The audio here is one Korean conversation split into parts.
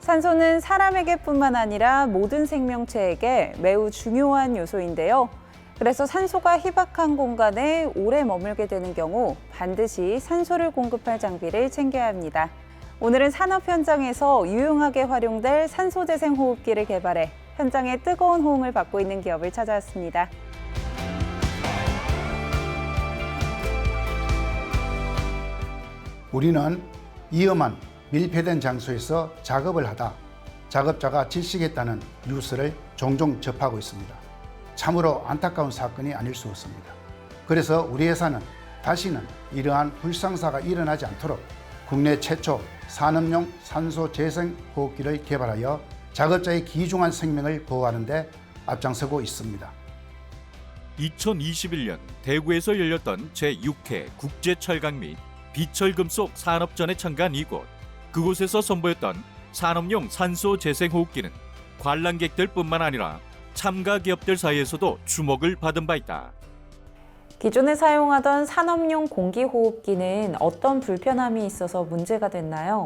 산소는 사람에게뿐만 아니라 모든 생명체에게 매우 중요한 요소인데요. 그래서 산소가 희박한 공간에 오래 머물게 되는 경우 반드시 산소를 공급할 장비를 챙겨야 합니다. 오늘은 산업 현장에서 유용하게 활용될 산소 재생 호흡기를 개발해 현장의 뜨거운 호응을 받고 있는 기업을 찾아왔습니다. 우리는 위험한 밀폐된 장소에서 작업을 하다 작업자가 질식했다는 뉴스를 종종 접하고 있습니다. 참으로 안타까운 사건이 아닐 수 없습니다. 그래서 우리 회사는 다시는 이러한 불상사가 일어나지 않도록 국내 최초 산업용 산소 재생 호흡기를 개발하여 작업자의 귀중한 생명을 보호하는 데 앞장서고 있습니다. 2021년 대구에서 열렸던 제6회 국제철강 및 비철금속 산업전에 참가한 이곳. 그곳에서 선보였던 산업용 산소 재생 호흡기는 관람객들뿐만 아니라 참가 기업들 사이에서도 주목을 받은 바 있다. 기존에 사용하던 산업용 공기호흡기는 어떤 불편함이 있어서 문제가 됐나요?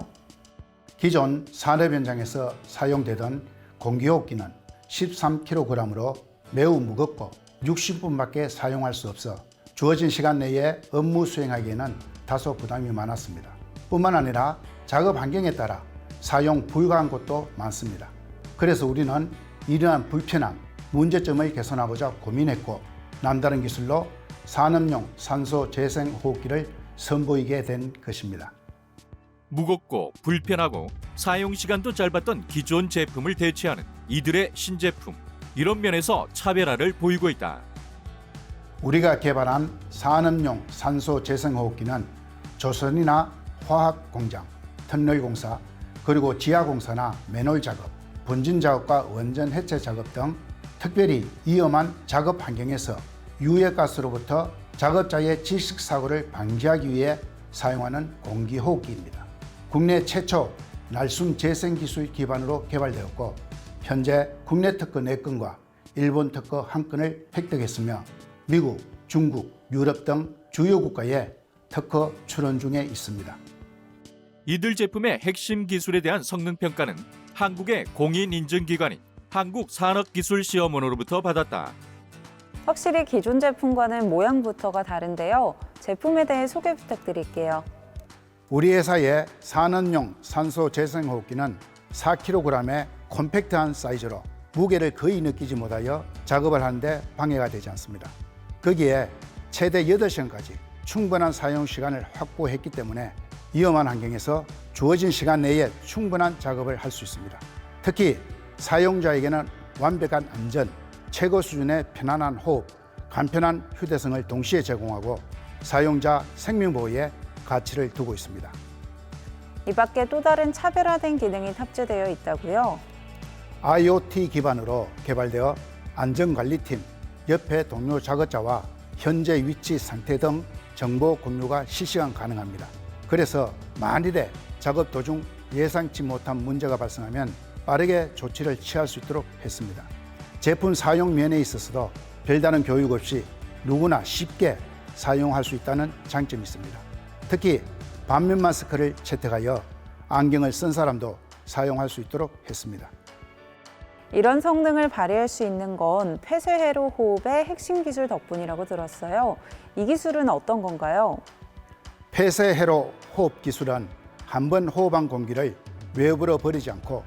기존 산업 현장에서 사용되던 공기호흡기는 13kg으로 매우 무겁고 60분밖에 사용할 수 없어 주어진 시간 내에 업무 수행하기에는 다소 부담이 많았습니다. 뿐만 아니라 작업 환경에 따라 사용 불가한 곳도 많습니다. 그래서 우리는 이러한 불편함, 문제점을 개선하고자 고민했고 남다른 기술로 산업용 산소 재생 호흡기를 선보이게 된 것입니다. 무겁고 불편하고 사용 시간도 짧았던 기존 제품을 대체하는 이들의 신제품. 이런 면에서 차별화를 보이고 있다. 우리가 개발한 산업용 산소 재생 호흡기는 조선이나 화학공장, 터널공사, 그리고 지하공사나 맨홀 작업, 분진 작업과 원전 해체 작업 등 특별히 위험한 작업 환경에서 유해가스로부터 작업자의 질식 사고를 방지하기 위해 사용하는 공기호흡기입니다. 국내 최초 날숨 재생 기술 기반으로 개발되었고 현재 국내 특허 4건과 일본 특허 1건을 획득했으며 미국, 중국, 유럽 등 주요 국가에 특허 출원 중에 있습니다. 이들 제품의 핵심 기술에 대한 성능 평가는 한국의 공인 인증기관인 한국산업기술시험원으로부터 받았다. 확실히 기존 제품과는 모양부터가 다른데요. 제품에 대해 소개 부탁드릴게요. 우리 회사의 산업용 산소 재생 호흡기는 4kg의 콤팩트한 사이즈로 무게를 거의 느끼지 못하여 작업을 하는데 방해가 되지 않습니다. 거기에 최대 8시간까지 충분한 사용 시간을 확보했기 때문에 위험한 환경에서 주어진 시간 내에 충분한 작업을 할 수 있습니다. 특히 사용자에게는 완벽한 안전, 최고 수준의 편안한 호흡, 간편한 휴대성을 동시에 제공하고 사용자 생명보호에 가치를 두고 있습니다. 이 밖에 또 다른 차별화된 기능이 탑재되어 있다고요? IoT 기반으로 개발되어 안전관리팀, 옆에 동료 작업자와 현재 위치 상태 등 정보 공유가 실시간 가능합니다. 그래서 만일에 작업 도중 예상치 못한 문제가 발생하면 빠르게 조치를 취할 수 있도록 했습니다. 제품 사용 면에 있어서도 별다른 교육 없이 누구나 쉽게 사용할 수 있다는 장점이 있습니다. 특히 반면 마스크를 채택하여 안경을 쓴 사람도 사용할 수 있도록 했습니다. 이런 성능을 발휘할 수 있는 건 폐쇄회로 호흡의 핵심 기술 덕분이라고 들었어요. 이 기술은 어떤 건가요? 폐쇄회로 호흡 기술은 한 번 호흡한 공기를 외부로 버리지 않고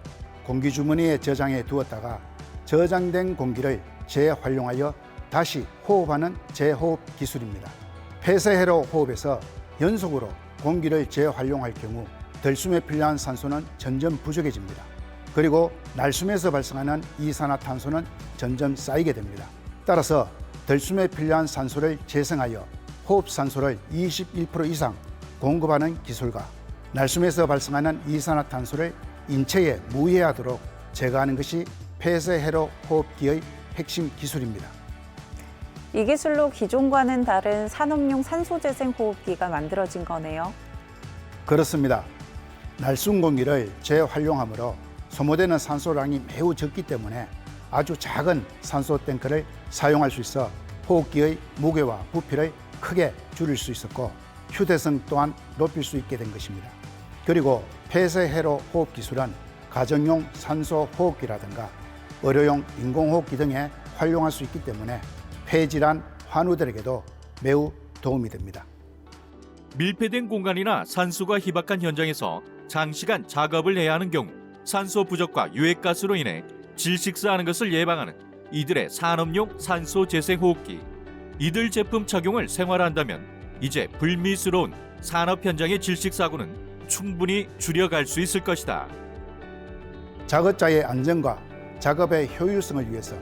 공기 주머니에 저장해 두었다가 저장된 공기를 재활용하여 다시 호흡하는 재호흡 기술입니다. 폐쇄회로 호흡에서 연속으로 공기를 재활용할 경우 들숨에 필요한 산소는 점점 부족해집니다. 그리고 날숨에서 발생하는 이산화탄소는 점점 쌓이게 됩니다. 따라서 들숨에 필요한 산소를 재생하여 호흡산소를 21% 이상 공급하는 기술과 날숨에서 발생하는 이산화탄소를 인체에 무해하도록 제거하는 것이 폐쇄회로 호흡기의 핵심 기술입니다. 이 기술로 기존과는 다른 산업용 산소재생 호흡기가 만들어진 거네요. 그렇습니다. 날숨 공기를 재활용함으로 소모되는 산소량이 매우 적기 때문에 아주 작은 산소 탱크를 사용할 수 있어 호흡기의 무게와 부피를 크게 줄일 수 있었고 휴대성 또한 높일 수 있게 된 것입니다. 그리고 폐쇄회로 호흡 기술은 가정용 산소 호흡기라든가 의료용 인공호흡기 등에 활용할 수 있기 때문에 폐질환 환우들에게도 매우 도움이 됩니다. 밀폐된 공간이나 산소가 희박한 현장에서 장시간 작업을 해야 하는 경우 산소 부족과 유해가스로 인해 질식사하는 것을 예방하는 이들의 산업용 산소 재생호흡기. 이들 제품 착용을 생활한다면 이제 불미스러운 산업 현장의 질식사고는 충분히 줄여갈 수 있을 것이다. 작업자의 안전과 작업의 효율성을 위해서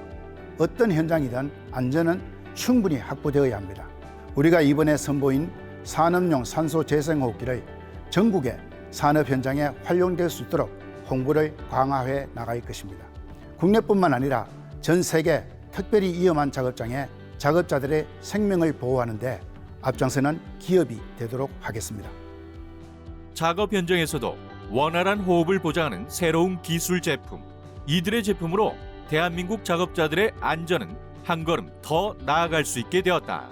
어떤 현장이든 안전은 충분히 확보되어야 합니다. 우리가 이번에 선보인 산업용 산소 재생호흡기를 전국의 산업 현장에 활용될 수 있도록 홍보를 강화해 나갈 것입니다. 국내뿐만 아니라 전 세계 특별히 위험한 작업장에 작업자들의 생명을 보호하는 데 앞장서는 기업이 되도록 하겠습니다. 작업 현장에서도 원활한 호흡을 보장하는 새로운 기술 제품. 이들의 제품으로 대한민국 작업자들의 안전은 한 걸음 더 나아갈 수 있게 되었다.